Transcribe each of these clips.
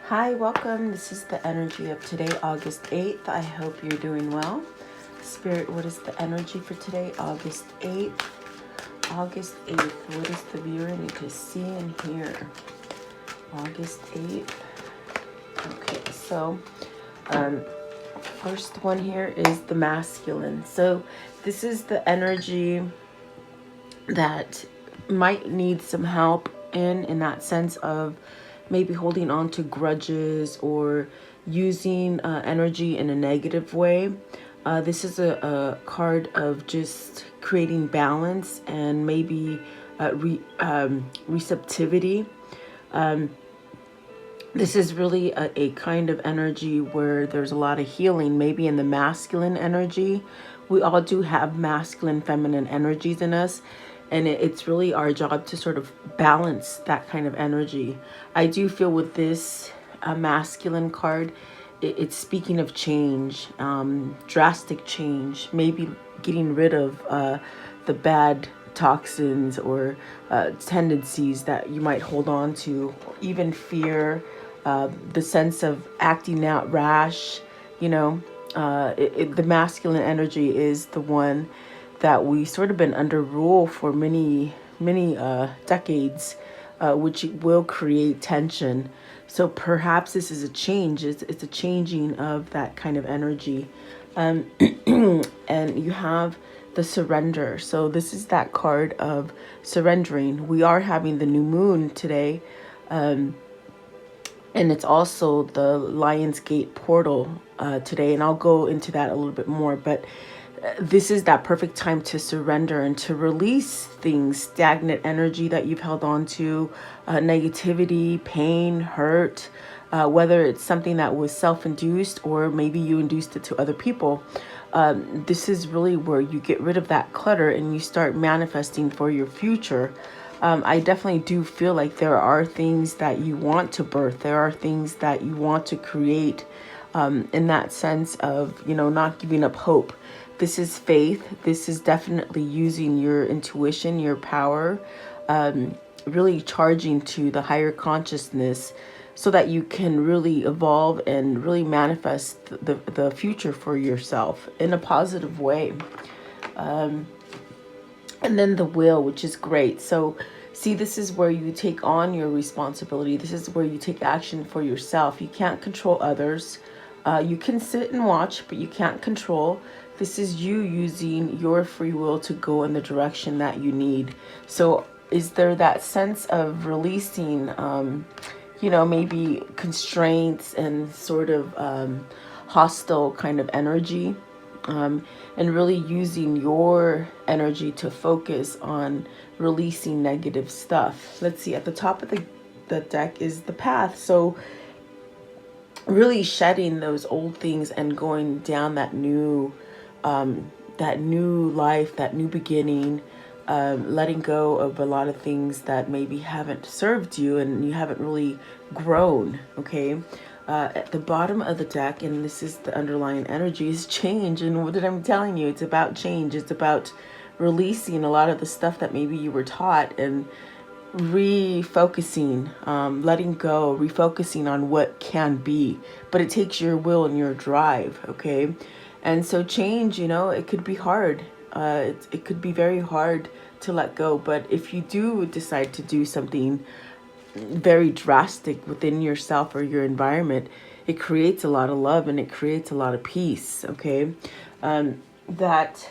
Hi, welcome. This is the energy of today, August 8th. I hope you're doing well. Spirit, what is the energy for today, August 8th? August 8th, what does the viewer need to see and hear? August 8th. Okay, so first one here is the masculine. So this is the energy that might need some help in that sense of maybe holding on to grudges or using energy in a negative way. This is a card of just creating balance and maybe receptivity. This is really a kind of energy where there's a lot of healing, maybe in the masculine energy. We all do have masculine, feminine energies in us. And it's really our job to sort of balance that kind of energy. I do feel with this masculine card, it's speaking of change, drastic change, maybe getting rid of the bad toxins or tendencies that you might hold on to, even fear, the sense of acting out rash, the masculine energy is the one that we sort of been under rule for many decades, which will create tension. So perhaps this is a change. It's a changing of that kind of energy. And you have the surrender. So this is that card of surrendering. We are having the new moon today. And it's also the Lion's Gate portal today. And I'll go into that a little bit more. But this is that perfect time to surrender and to release things, stagnant energy that you've held on to, negativity, pain, hurt, whether it's something that was self-induced or maybe you induced it to other people. This is really where you get rid of that clutter and you start manifesting for your future. I definitely do feel like there are things that you want to birth. There are things that you want to create, in that sense of, not giving up hope. This is faith. This is definitely using your intuition, your power, really charging to the higher consciousness so that you can really evolve and really manifest the future for yourself in a positive way. And then the will, which is great. So see, this is where you take on your responsibility. This is where you take action for yourself. You can't control others. You can sit and watch, but you can't control. This is you using your free will to go in the direction that you need. So is there that sense of releasing, maybe constraints and sort of hostile kind of energy, and really using your energy to focus on releasing negative stuff? Let's see, at the top of the deck is the path. So really shedding those old things and going down that new life, that new beginning, letting go of a lot of things that maybe haven't served you and you haven't really grown. Okay. At the bottom of the deck, and this is the underlying energy, is change. And what did I'm telling you? It's about change. It's about releasing a lot of the stuff that maybe you were taught and refocusing, letting go, refocusing on what can be. But it takes your will and your drive. Okay. And so change, it could be hard. It could be very hard to let go. But if you do decide to do something very drastic within yourself or your environment, it creates a lot of love and it creates a lot of peace. Okay. That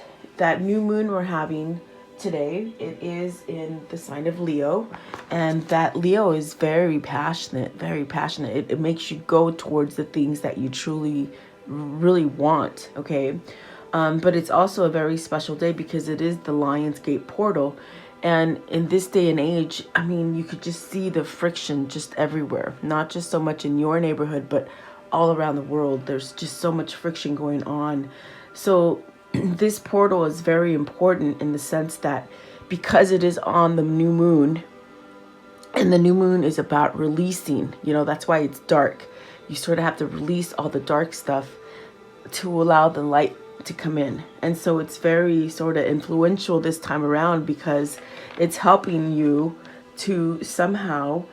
new moon we're having today, it is in the sign of Leo, and that Leo is very passionate, very passionate. It makes you go towards the things that you truly really want. Okay. But it's also a very special day because it is the Lion's Gate portal. And in this day and age, I mean, you could just see the friction just everywhere, not just so much in your neighborhood, but all around the world. There's just so much friction going on. So this portal is very important in the sense that because it is on the new moon, and the new moon is about releasing, that's why it's dark. You sort of have to release all the dark stuff to allow the light to come in. And so it's very sort of influential this time around because it's helping you to somehow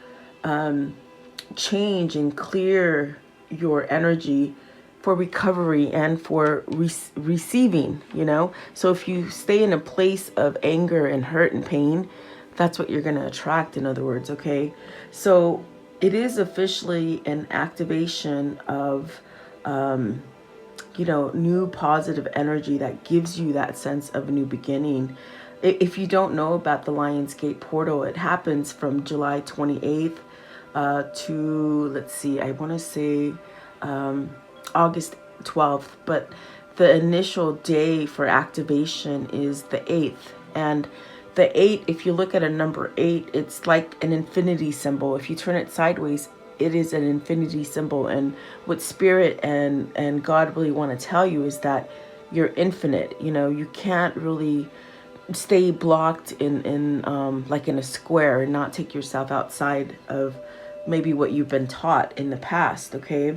change and clear your energy for recovery and for receiving, you know? So if you stay in a place of anger and hurt and pain, that's what you're going to attract, in other words, okay? So it is officially an activation of, new positive energy that gives you that sense of a new beginning. If you don't know about the Lionsgate portal, it happens from July 28th to, let's see, I want to say August 12th, but the initial day for activation is the 8th. And the 8, if you look at a number 8, it's like an infinity symbol. If you turn it sideways, it is an infinity symbol. And what Spirit and God really want to tell you is that you're infinite. You know, you can't really stay blocked in like in a square and not take yourself outside of maybe what you've been taught in the past. Okay.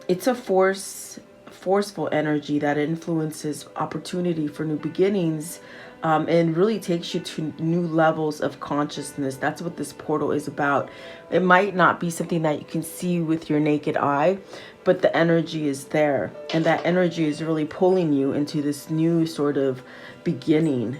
It's a forceful energy that influences opportunity for new beginnings, and really takes you to new levels of consciousness. That's what this portal is about. It might not be something that you can see with your naked eye, but the energy is there, and that energy is really pulling you into this new sort of beginning.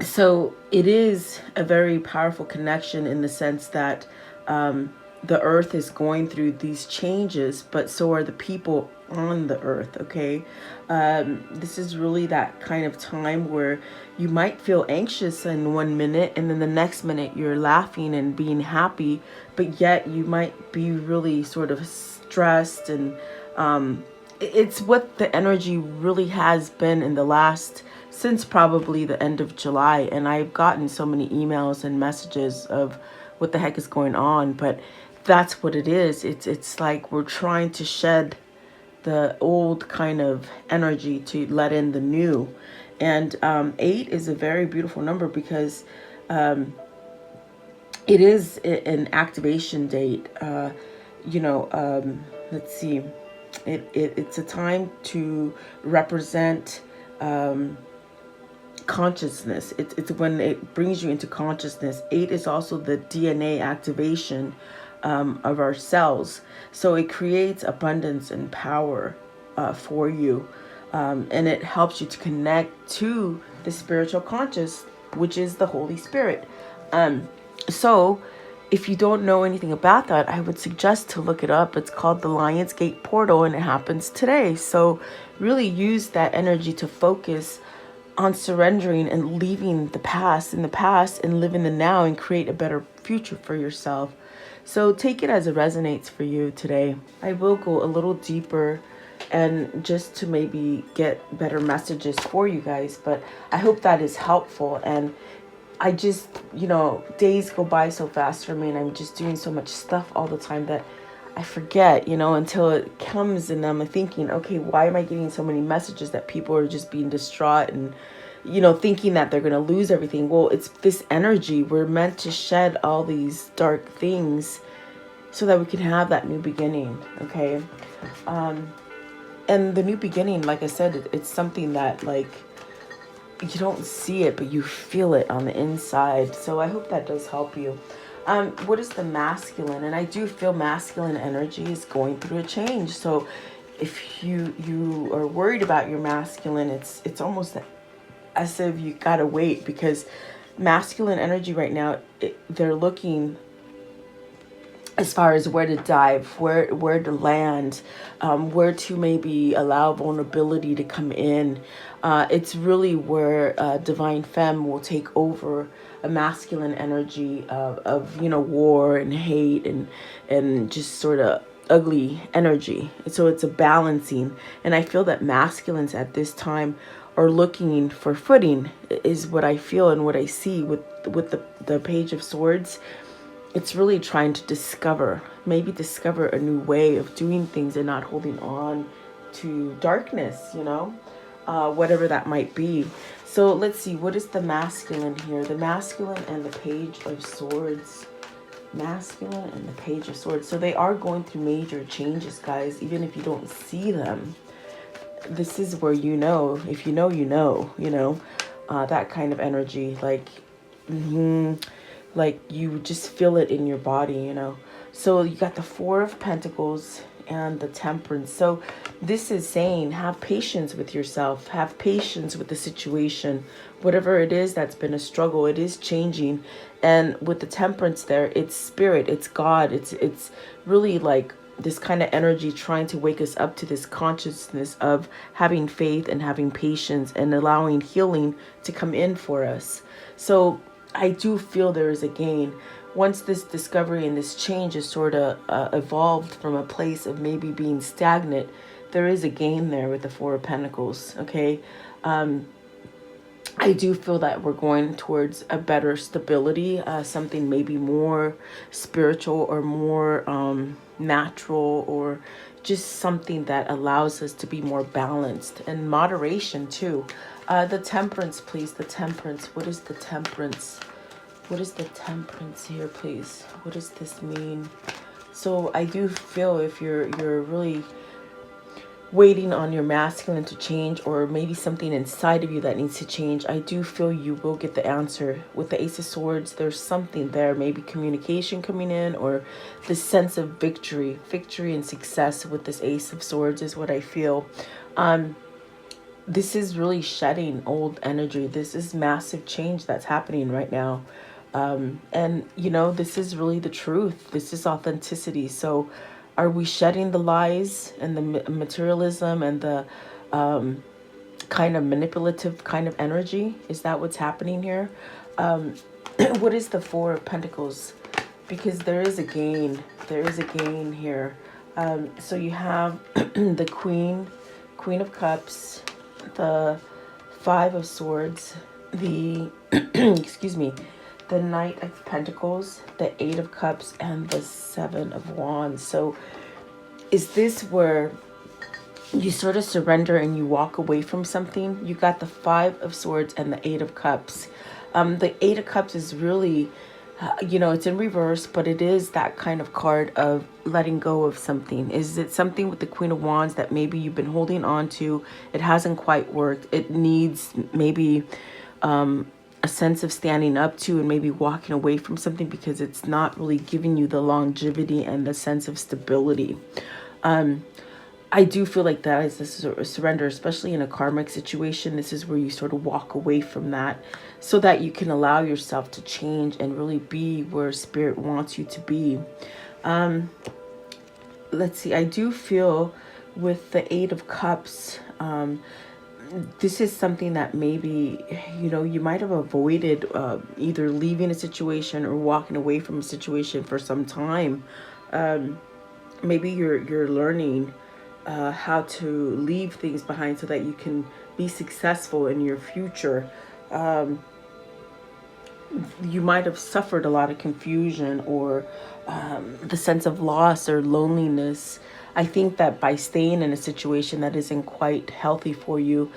So it is a very powerful connection in the sense that the earth is going through these changes, but so are the people on the earth, okay? This is really that kind of time where you might feel anxious in 1 minute, and then the next minute you're laughing and being happy, but yet you might be really sort of stressed. And it's what the energy really has been in the last, since probably the end of July. And I've gotten so many emails and messages of what the heck is going on, but that's what it is. It's like we're trying to shed the old kind of energy to let in the new. And 8 is a very beautiful number because it is an activation date. Let's see. It's a time to represent consciousness. It's when it brings you into consciousness. 8 is also the DNA activation of our cells. So it creates abundance and power for you. And it helps you to connect to the spiritual conscious, which is the Holy Spirit. So if you don't know anything about that, I would suggest to look it up. It's called the Lionsgate Portal, and it happens today. So really use that energy to focus on surrendering and leaving the past in the past and live in the now and create a better future for yourself. So take it as it resonates for you today. I will go a little deeper and just to maybe get better messages for you guys, but I hope that is helpful. And I just, days go by so fast for me, and I'm just doing so much stuff all the time that I forget, until it comes, and I'm thinking, okay, why am I getting so many messages that people are just being distraught and, thinking that they're going to lose everything? Well, it's this energy. We're meant to shed all these dark things so that we can have that new beginning, okay? And the new beginning, like I said, it's something that, like, you don't see it, but you feel it on the inside. So I hope that does help you. What is the masculine? And I do feel masculine energy is going through a change. So if you are worried about your masculine, it's almost as if you gotta wait, because masculine energy right now, they're looking as far as where to dive, where to land, where to maybe allow vulnerability to come in. It's really where divine femme will take over a masculine energy of war and hate and just sort of ugly energy. So it's a balancing. And I feel that masculines at this time are looking for footing, is what I feel and what I see with the Page of Swords. It's really trying to discover a new way of doing things and not holding on to darkness, whatever that might be. So let's see, what is the masculine here? The masculine and the Page of Swords. Masculine and the Page of Swords. So they are going through major changes, guys, even if you don't see them. This is where if you know, that kind of energy. Like, like you just feel it in your body, So you got the Four of Pentacles and the Temperance. So this is saying, have patience with yourself, have patience with the situation, whatever it is that's been a struggle. It is changing. And with the Temperance there, it's spirit, it's God, it's really like this kind of energy trying to wake us up to this consciousness of having faith and having patience and allowing healing to come in for us. So I do feel there is a gain. Once this discovery and this change is sort of evolved from a place of maybe being stagnant, there is a gain there with the Four of Pentacles, okay? I do feel that we're going towards a better stability, something maybe more spiritual or more natural, or just something that allows us to be more balanced, and moderation too. The Temperance, please. The Temperance. What is the Temperance? What is the Temperance here, please? What does this mean? So I do feel if you're really waiting on your masculine to change, or maybe something inside of you that needs to change, I do feel you will get the answer. With the Ace of Swords, there's something there, maybe communication coming in, or the sense of victory and success with this Ace of Swords is what I feel. This is really shedding old energy. This is massive change that's happening right now. And this is really the truth. This is authenticity. So are we shedding the lies and the materialism and the kind of manipulative kind of energy? Is that what's happening here? What is the Four of Pentacles? Because there is a gain. There is a gain here. So you have the Queen of Cups, the Five of Swords, the, excuse me, the Knight of Pentacles, the Eight of Cups, and the Seven of Wands. So is this where you sort of surrender and you walk away from something? You got the Five of Swords and the Eight of Cups. The Eight of Cups is really, it's in reverse, but it is that kind of card of letting go of something. Is it something with the Queen of Wands that maybe you've been holding on to? It hasn't quite worked. It needs maybe a sense of standing up to and maybe walking away from something because it's not really giving you the longevity and the sense of stability. I do feel like that is a surrender, especially in a karmic situation. This is where you sort of walk away from that so that you can allow yourself to change and really be where Spirit wants you to be. Let's see. I do feel with the Eight of Cups, this is something that maybe, you might have avoided either leaving a situation or walking away from a situation for some time. Maybe you're learning how to leave things behind so that you can be successful in your future. You might have suffered a lot of confusion or the sense of loss or loneliness. I think that by staying in a situation that isn't quite healthy for you,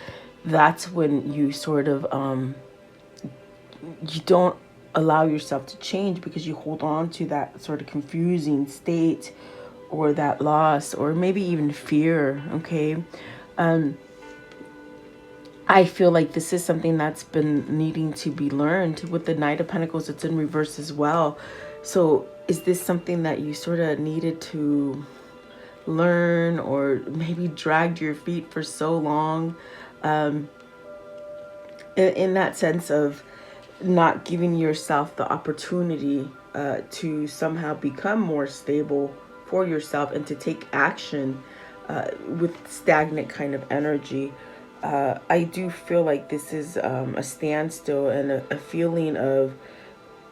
that's when you sort of, you don't allow yourself to change because you hold on to that sort of confusing state or that loss or maybe even fear, okay? I feel like this is something that's been needing to be learned. With the Knight of Pentacles, it's in reverse as well. So is this something that you sort of needed to learn or maybe dragged your feet for so long? In that sense of not giving yourself the opportunity to somehow become more stable for yourself and to take action with stagnant kind of energy. I do feel like this is a standstill and a feeling of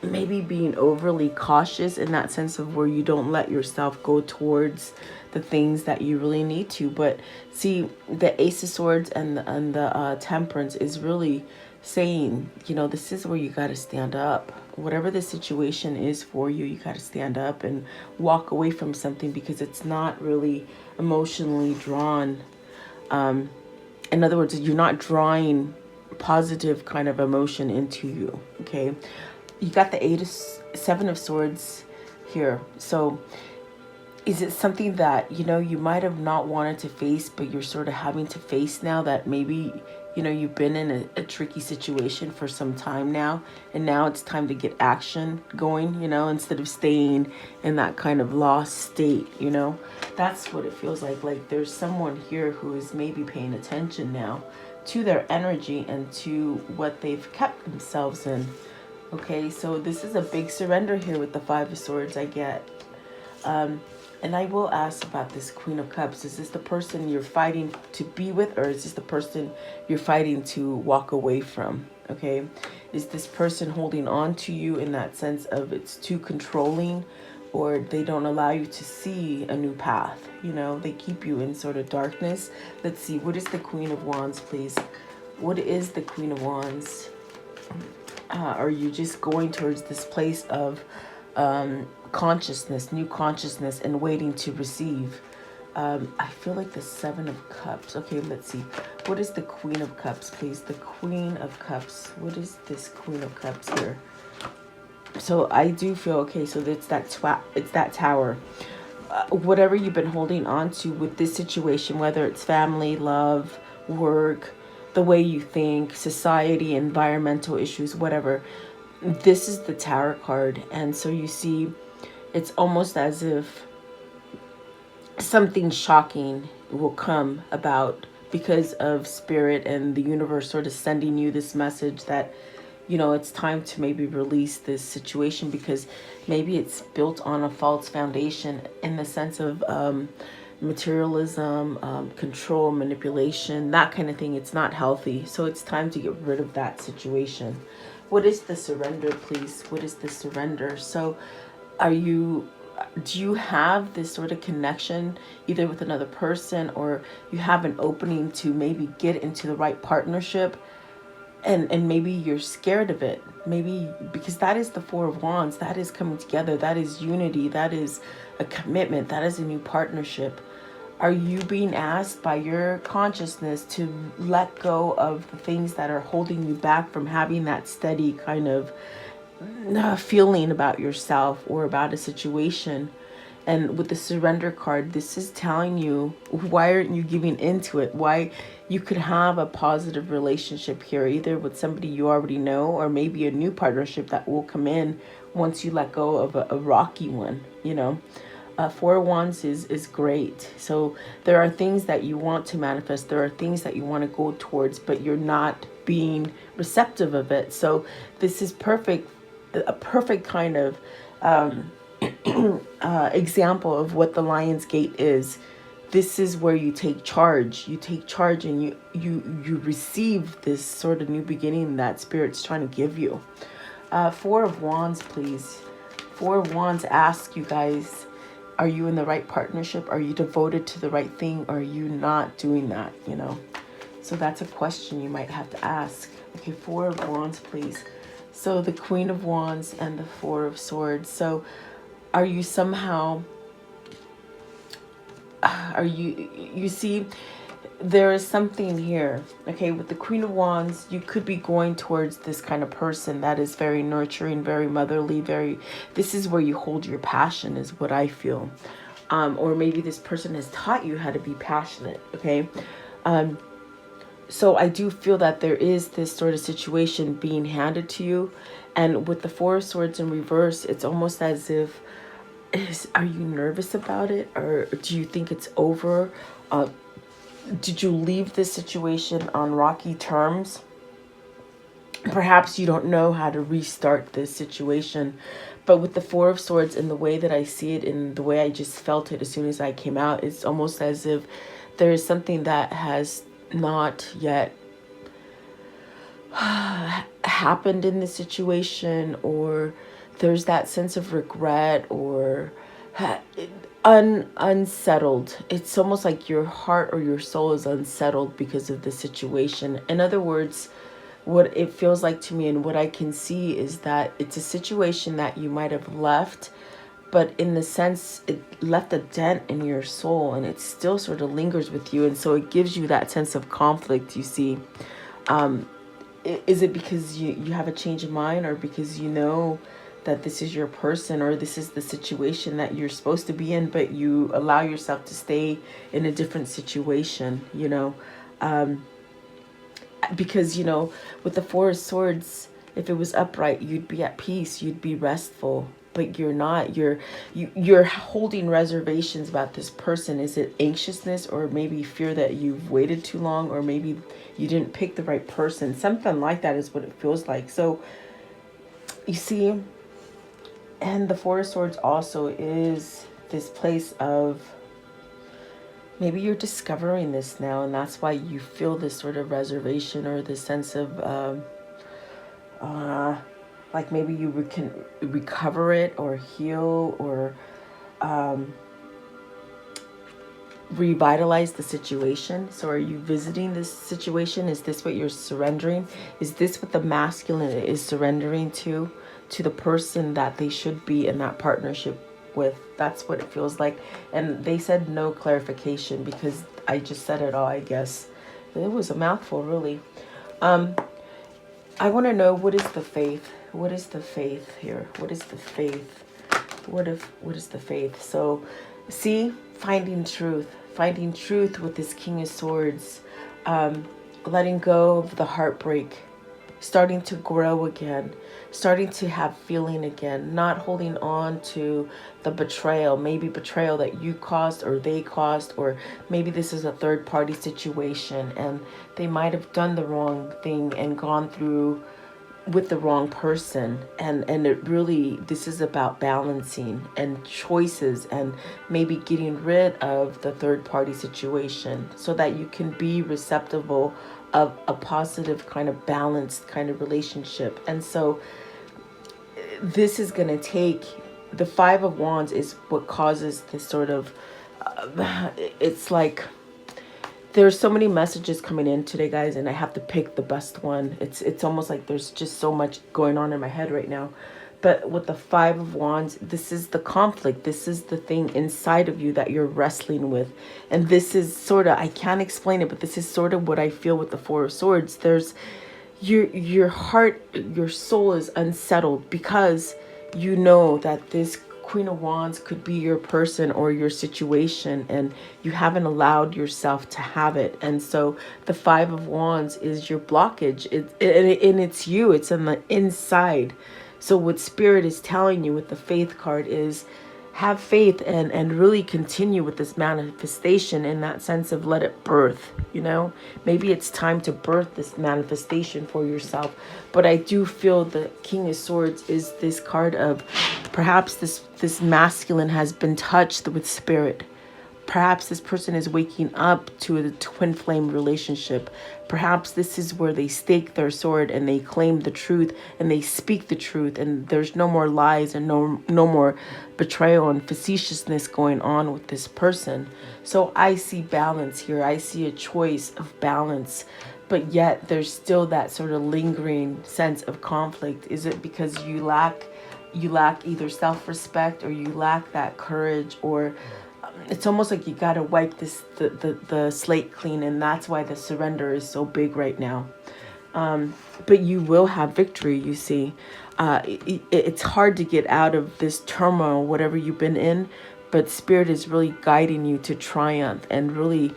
maybe being overly cautious in that sense of where you don't let yourself go towards the things that you really need to. But see, the Ace of Swords and the Temperance is really saying, this is where you got to stand up. Whatever the situation is for you, you got to stand up and walk away from something because it's not really emotionally drawn. In other words, you're not drawing positive kind of emotion into you, okay? You got the Seven of Swords here. So is it something that, you might have not wanted to face, but you're sort of having to face now that maybe You know, you've been in a tricky situation for some time now, and now it's time to get action going, you know, instead of staying in that kind of lost state, you know. That's what it feels like. Like there's someone here who is maybe paying attention now to their energy and to what they've kept themselves in. Okay, so this is a big surrender here with the Five of Swords I get. And I will ask about this Queen of Cups. Is this the person you're fighting to be with, or is this the person you're fighting to walk away from? Okay. Is this person holding on to you in that sense of it's too controlling, or they don't allow you to see a new path? You know, they keep you in sort of darkness. Let's see. What is the Queen of Wands, please? What is the Queen of Wands? Are you just going towards this place of consciousness, new consciousness, and waiting to receive? I feel like the Seven of Cups. Okay, let's see. What is the Queen of Cups, please? The Queen of Cups. What is this Queen of Cups here? So I do feel, okay, so it's that tower. Whatever you've been holding on to with this situation, whether it's family, love, work, the way you think, society, environmental issues, whatever, this is the Tower card. And so you see, it's almost as if something shocking will come about because of spirit and the universe sort of sending you this message that, you know, it's time to maybe release this situation, because maybe it's built on a false foundation in the sense of materialism, control, manipulation, that kind of thing. It's not healthy. So it's time to get rid of that situation. What is the surrender, please? What is the surrender? So do you have this sort of connection either with another person, or you have an opening to maybe get into the right partnership, and maybe you're scared of it, maybe because that is the Four of Wands, that is coming together, that is unity, that is a commitment, that is a new partnership. Are you being asked by your consciousness to let go of the things that are holding you back from having that steady kind of feeling about yourself or about a situation? And with the surrender card, this is telling you, why aren't you giving into it? Why you could have a positive relationship here, either with somebody you already know, or maybe a new partnership that will come in once you let go of a rocky one, you know. Four of Wands is great. So there are things that you want to manifest. There are things that you want to go towards, but you're not being receptive of it. So this is perfect, a perfect kind of example of what the Lion's Gate is. This is where you take charge. You take charge and you receive this sort of new beginning that Spirit's trying to give you. Four of Wands, please. Four of Wands asks you guys, are you in the right partnership? Are you devoted to the right thing? Or are you not doing that, you know? So that's a question you might have to ask. Okay, Four of Wands, please. So the Queen of Wands and the Four of Swords. So are you somehow, you see, there is something here, okay, with the Queen of Wands. You could be going towards this kind of person that is very nurturing, very motherly, this is where you hold your passion, is what I feel. Or maybe this person has taught you how to be passionate, okay? So I do feel that there is this sort of situation being handed to you. And with the Four of Swords in reverse, it's almost as if, are you nervous about it? Or do you think it's over? Did you leave this situation on rocky terms? Perhaps you don't know how to restart this situation. But with the Four of Swords, and the way that I see it and the way I just felt it as soon as I came out, it's almost as if there is something that has not yet happened in this situation, or there's that sense of regret, or unsettled. It's almost like your heart or your soul is unsettled because of the situation. In other words, what it feels like to me and what I can see is that it's a situation that you might have left, but in the sense it left a dent in your soul, and it still sort of lingers with you. And so it gives you that sense of conflict, you see. Is it because you have a change of mind, or because you know that this is your person, or this is the situation that you're supposed to be in, but you allow yourself to stay in a different situation, you know? because, you know, with the Four of Swords, if it was upright, you'd be at peace, you'd be restful, but you're not. You're holding reservations about this person. Is it anxiousness, or maybe fear that you've waited too long, or maybe you didn't pick the right person? Something like that is what it feels like. So you see, and the Four of Swords also is this place of, maybe you're discovering this now, and that's why you feel this sort of reservation, or this sense of like maybe you can recover it or heal, or revitalize the situation. So are you visiting this situation? Is this what you're surrendering? Is this what the masculine is surrendering to the person that they should be in that partnership with? That's what it feels like. And they said no clarification, because I just said it all, I guess. It was a mouthful, really. I want to know, what is the faith? What is the faith here? What is the faith? What is the faith? So, see, finding truth with this King of Swords, letting go of the heartbreak, starting to grow again, starting to have feeling again, not holding on to the betrayal, maybe betrayal that you caused or they caused, or maybe this is a third party situation and they might have done the wrong thing and gone through with the wrong person, and it really, this is about balancing and choices, and maybe getting rid of the third party situation so that you can be receptive of a positive kind of balanced kind of relationship. And so this is going to take, the Five of Wands is what causes this sort of it's like there's so many messages coming in today, guys, and I have to pick the best one. It's almost like there's just so much going on in my head right now. But with the Five of Wands, this is the conflict. This is the thing inside of you that you're wrestling with. And this is sort of, I can't explain it, but this is sort of what I feel with the Four of Swords. There's your heart, your soul is unsettled because you know that this Queen of Wands could be your person or your situation, and you haven't allowed yourself to have it. And so the Five of Wands is your blockage. And it's you. It's on the inside. So what Spirit is telling you with the Faith card is have faith and really continue with this manifestation, in that sense of let it birth, you know. Maybe it's time to birth this manifestation for yourself. But I do feel the King of Swords is this card of perhaps this masculine has been touched with spirit. Perhaps this person is waking up to a twin flame relationship. Perhaps this is where they stake their sword and they claim the truth and they speak the truth, and there's no more lies and no more betrayal and facetiousness going on with this person. So I see balance here. I see a choice of balance, but yet there's still that sort of lingering sense of conflict. Is it because you lack either self-respect, or you lack that courage, or it's almost like you got to wipe the slate clean, and that's why the surrender is so big right now. But you will have victory, you see. It's hard to get out of this turmoil, whatever you've been in, but Spirit is really guiding you to triumph and really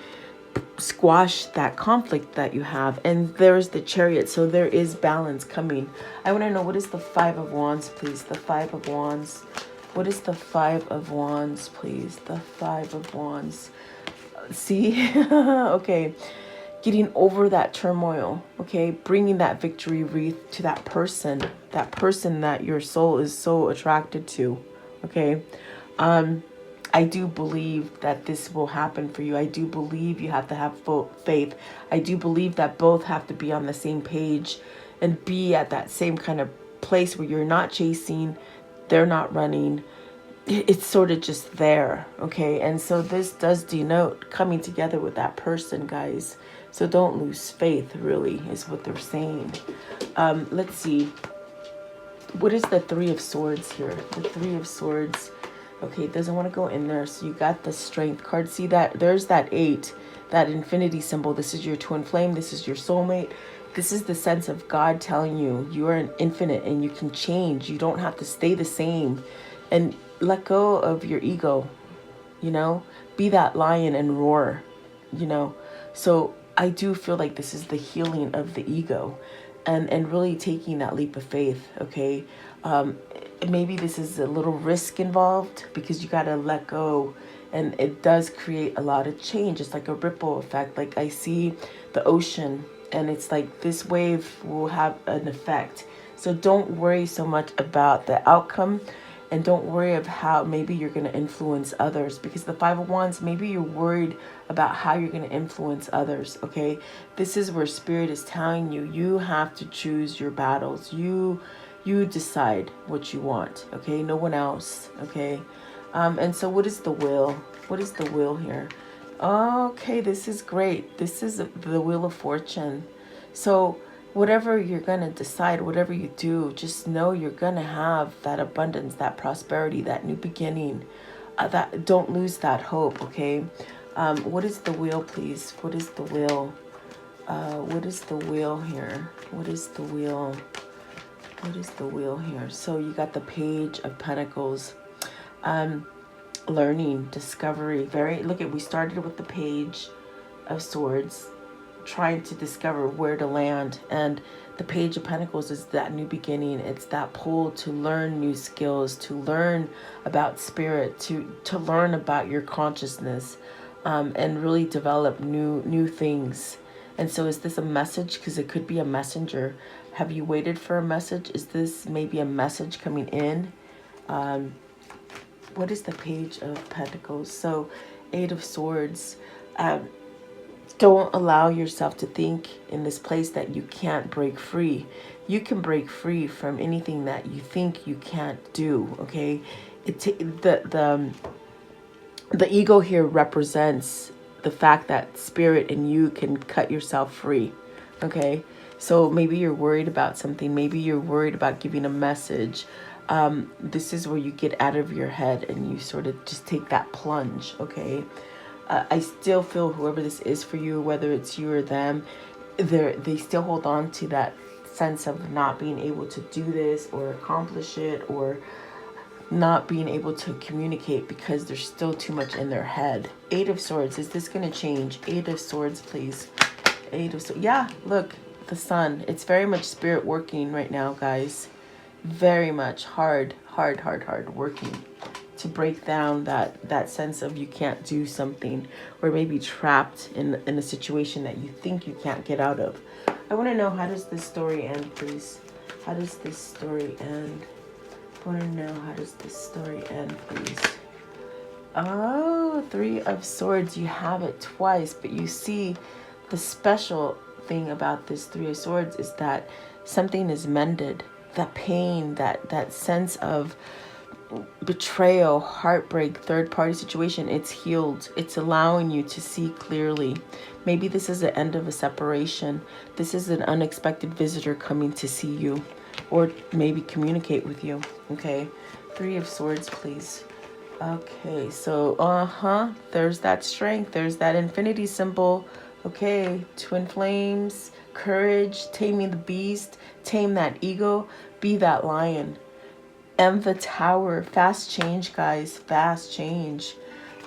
squash that conflict that you have. And there's the Chariot, so there is balance coming. I want to know, what is the Five of Wands, please? The Five of Wands. What is the Five of Wands, please? The Five of Wands. See? Okay. Getting over that turmoil. Okay. Bringing that victory wreath to that person that your soul is so attracted to. Okay. I do believe that this will happen for you. I do believe you have to have full faith. I do believe that both have to be on the same page and be at that same kind of place where you're not chasing, they're not running. It's sort of just there, okay? And so this does denote coming together with that person, guys. So don't lose faith, really, is what they're saying. Let's see. What is the Three of Swords here? The Three of Swords. Okay, it doesn't want to go in there. So you got the Strength card. See that? There's that 8, that infinity symbol. This is your twin flame. This is your soulmate. This is the sense of God telling you you are an infinite and you can change. You don't have to stay the same. And let go of your ego, you know. Be that lion and roar, you know. So I do feel like this is the healing of the ego, and really taking that leap of faith. Okay, maybe this is a little risk involved because you got to let go, and it does create a lot of change. It's like a ripple effect. Like I see the ocean, and it's like this wave will have an effect. So don't worry so much about the outcome, and don't worry of how maybe you're going to influence others, because the Five of Wands, maybe you're worried about how you're going to influence others. Okay, this is where Spirit is telling you, you have to choose your battles. You decide what you want. Okay, no one else. Okay, and so what is the will? What is the will here? Okay, this is great. This is the Wheel of Fortune. So whatever you're going to decide, whatever you do, just know you're going to have that abundance, that prosperity, that new beginning. That don't lose that hope, okay? What is the wheel, please? What is the wheel? What is the wheel here? What is the wheel? What is the wheel here? So you got the Page of Pentacles. Learning, discovery. Look at, we started with the Page of Swords, trying to discover where to land, and the Page of Pentacles is that new beginning. It's that pull to learn new skills, to learn about spirit, to learn about your consciousness, and really develop new things. And so is this a message? Because it could be a messenger. Have you waited for a message? Is this maybe a message coming in? What is the Page of Pentacles? So 8 of Swords. Don't allow yourself to think in this place that you can't break free. You can break free from anything that you think you can't do, okay? The ego here represents the fact that spirit and you can cut yourself free, okay? So maybe you're worried about something. Maybe you're worried about giving a message. This is where you get out of your head and you sort of just take that plunge, okay? I still feel whoever this is for you, whether it's you or them, they still hold on to that sense of not being able to do this or accomplish it, or not being able to communicate because there's still too much in their head. 8 of Swords. Is this going to change? 8 of Swords, please. 8 of Swords. Yeah, look, the Sun. It's very much spirit working right now, guys. Very much hard working to break down that sense of you can't do something, or maybe trapped in a situation that you think you can't get out of. I want to know, how does this story end, please? How does this story end? I want to know, how does this story end, please? Oh, 3 of Swords. You have it twice, but you see the special thing about this 3 of Swords is that something is mended. That pain, that sense of betrayal, heartbreak, third-party situation, it's healed. It's allowing you to see clearly. Maybe this is the end of a separation. This is an unexpected visitor coming to see you, or maybe communicate with you, okay? 3 of Swords, please. Okay, so, there's that strength. There's that infinity symbol. Okay, twin flames, courage, taming the beast, tame that ego, be that lion. And the Tower, fast change, guys, fast change.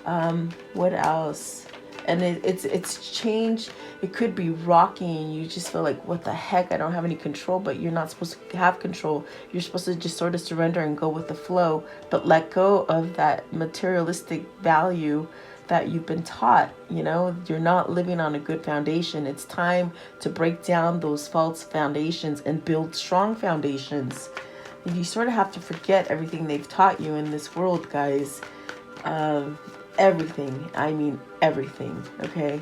What else? And it's change. It could be rocking. You just feel like, what the heck? I don't have any control, but you're not supposed to have control. You're supposed to just sort of surrender and go with the flow, but let go of that materialistic value that you've been taught. You know, you're not living on a good foundation. It's time to break down those false foundations and build strong foundations. You sort of have to forget everything they've taught you in this world, guys. Everything. I mean, everything. Okay.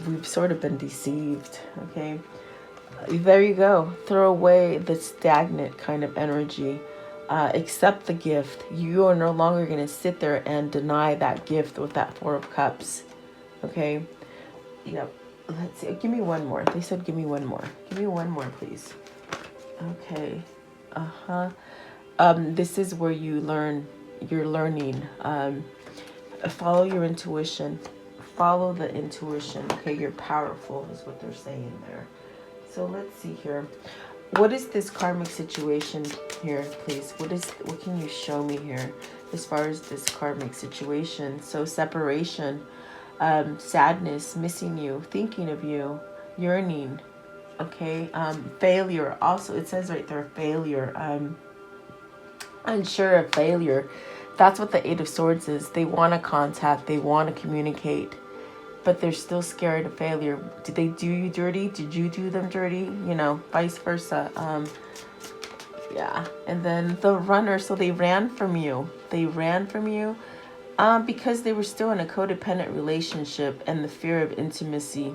We've sort of been deceived. Okay. There you go. Throw away the stagnant kind of energy. Accept the gift. You are no longer going to sit there and deny that gift with that 4 of Cups. Okay. Yep. Let's see. Give me one more. They said give me one more. Give me one more, please. Okay. This is where you learn. You're learning. Follow your intuition. Follow the intuition. Okay, you're powerful is what they're saying there. So let's see here. What is this karmic situation here, please? What can you show me here as far as this karmic situation? So separation. sadness, missing you, thinking of you, yearning. Okay, failure. Also, it says right there, failure. Unsure of failure. That's what the Eight of Swords is. They want to contact, they want to communicate, but they're still scared of failure. Did they do you dirty? Did you do them dirty? You know, vice versa. Yeah. And then the runner, so they ran from you. They ran from you because they were still in a codependent relationship and the fear of intimacy.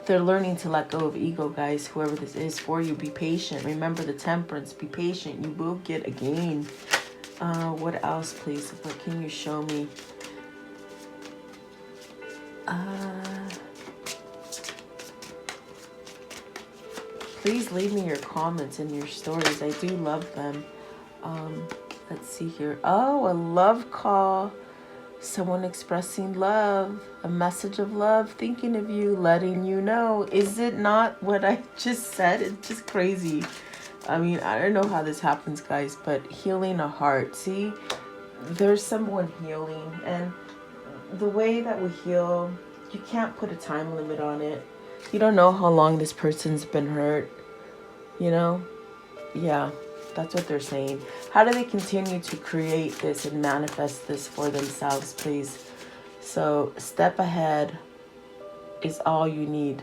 They're learning to let go of ego, guys. Whoever this is for you, be patient. Remember the temperance. Be patient. You will get a gain. What else, please? What can you show me? Please leave me your comments and your stories. I do love them. Let's see here. Oh, a love call. Someone expressing love, a message of love, thinking of you, letting you know. Is it not what I just said? It's just crazy. I mean, I don't know how this happens, guys, but healing a heart. See, there's someone healing, and the way that we heal, you can't put a time limit on it. You don't know how long this person's been hurt, you know? Yeah. That's what they're saying. How do they continue to create this and manifest this for themselves, please? So, step ahead is all you need.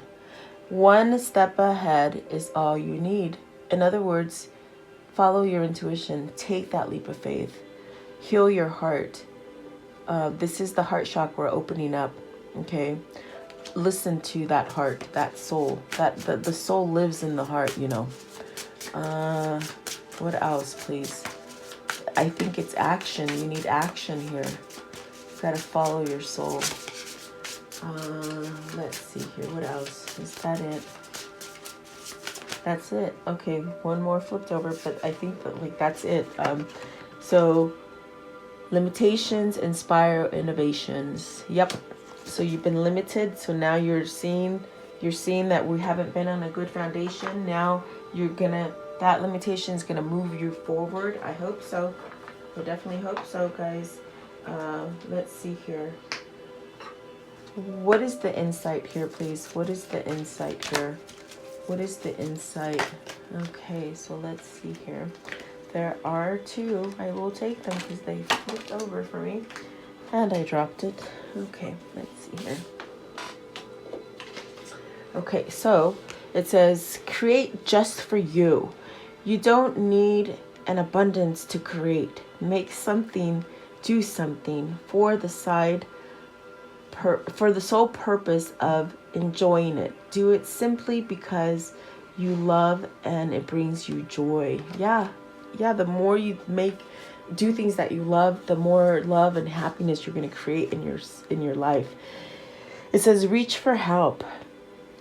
One step ahead is all you need. In other words, follow your intuition. Take that leap of faith. Heal your heart. This is the heart chakra opening up, okay? Listen to that heart, that soul. The soul lives in the heart, you know. What else, please? I think it's action. You need action here. You gotta follow your soul. Let's see here. What else? Is that it? That's it. Okay, one more flipped over, but I think that, like, that's it. So limitations inspire innovations. Yep. So you've been limited. So now you're seeing that we haven't been on a good foundation. Now that limitation is gonna move you forward. I hope so. I definitely hope so, guys. Let's see here. What is the insight here, please? What is the insight here? What is the insight? Okay, so let's see here. There are two. I will take them because they flipped over for me. And I dropped it. Okay, let's see here. Okay, so it says, create just for you. You don't need an abundance to create. Make something, do something for the sole purpose of enjoying it. Do it simply because you love and it brings you joy. Yeah, the more you do things that you love, the more love and happiness you're going to create in your life. It says, reach for help.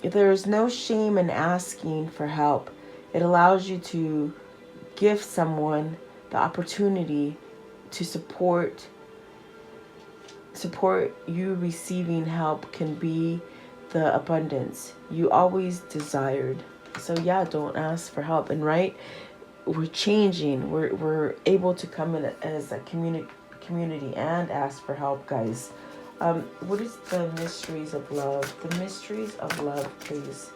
There is no shame in asking for help. It allows you to give someone the opportunity to support you. Receiving help can be the abundance you always desired. So yeah, don't ask for help. And right, we're changing. We're able to come in as a community and ask for help, guys. What is the mysteries of love? The mysteries of love, please.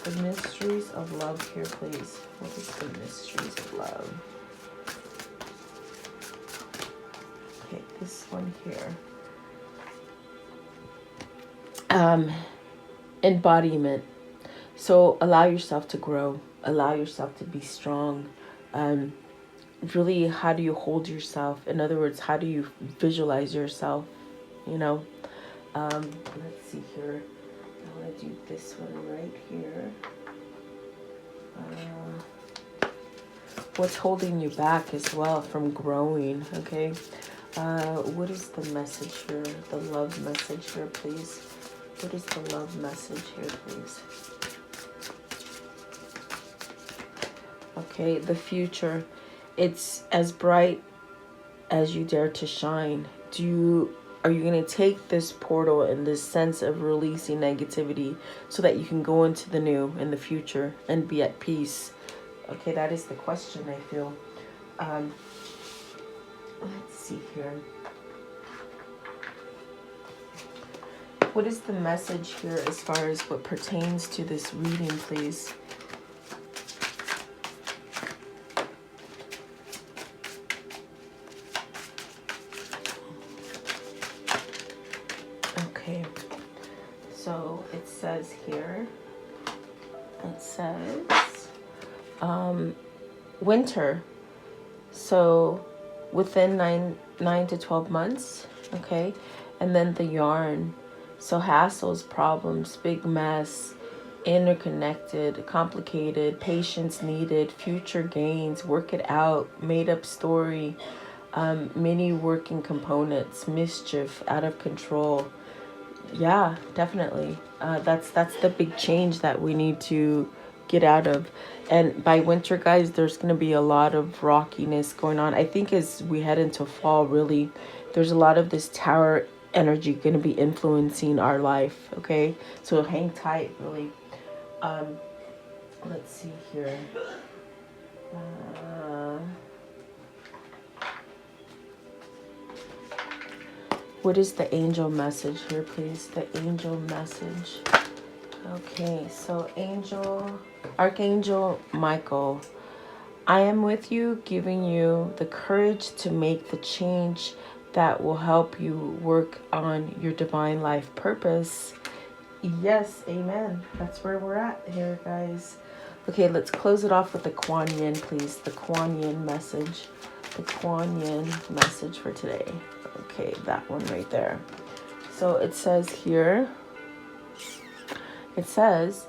The mysteries of love here, please. What is the mysteries of love? Okay, this one here. Embodiment. So allow yourself to grow. Allow yourself to be strong. Really, how do you hold yourself? In other words, how do you visualize yourself? You know, let's see here. I want to do this one right here. What's holding you back as well from growing? Okay. What is the message here? The love message here, please. What is the love message here, please? Okay, the future. It's as bright as you dare to shine. Are you going to take this portal and this sense of releasing negativity so that you can go into the new and the future and be at peace? Okay, that is the question, I feel. Let's see here. What is the message here as far as what pertains to this reading, please? Okay, so it says here, it says winter. So within 9 to 12 months, okay? And then the yarn. So hassles, problems, big mess, interconnected, complicated, patience needed, future gains, work it out, made up story, many working components, mischief, out of control. Yeah, definitely. That's the big change that we need to get out of. And by winter, guys, there's going to be a lot of rockiness going on. I think as we head into fall, really, there's a lot of this tower energy going to be influencing our life. Okay, so hang tight, really. Let's see here. What is the angel message here, please? The angel message. Okay, so Archangel Michael, I am with you, giving you the courage to make the change that will help you work on your divine life purpose. Yes, amen. That's where we're at here, guys. Okay, let's close it off with the Kuan Yin, please. The Kuan Yin message. The Kuan Yin message for today. Okay, that one right there. So it says here, it says,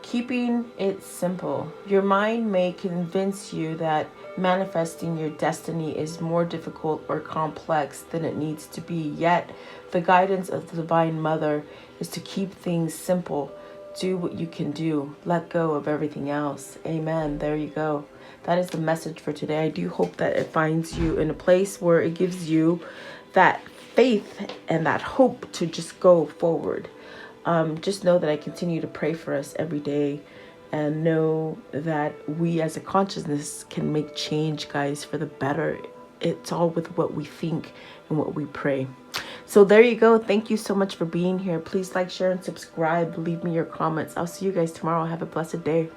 keeping it simple. Your mind may convince you that manifesting your destiny is more difficult or complex than it needs to be. Yet, the guidance of the Divine Mother is to keep things simple. Do what you can do. Let go of everything else. Amen. There you go. That is the message for today. I do hope that it finds you in a place where it gives you that faith and that hope to just go forward. Just know that I continue to pray for us every day, and know that we as a consciousness can make change, guys, for the better. It's all with what we think and what we pray. So there you go. Thank you so much for being here. Please like, share, and subscribe. Leave me your comments. I'll see you guys tomorrow. Have a blessed day.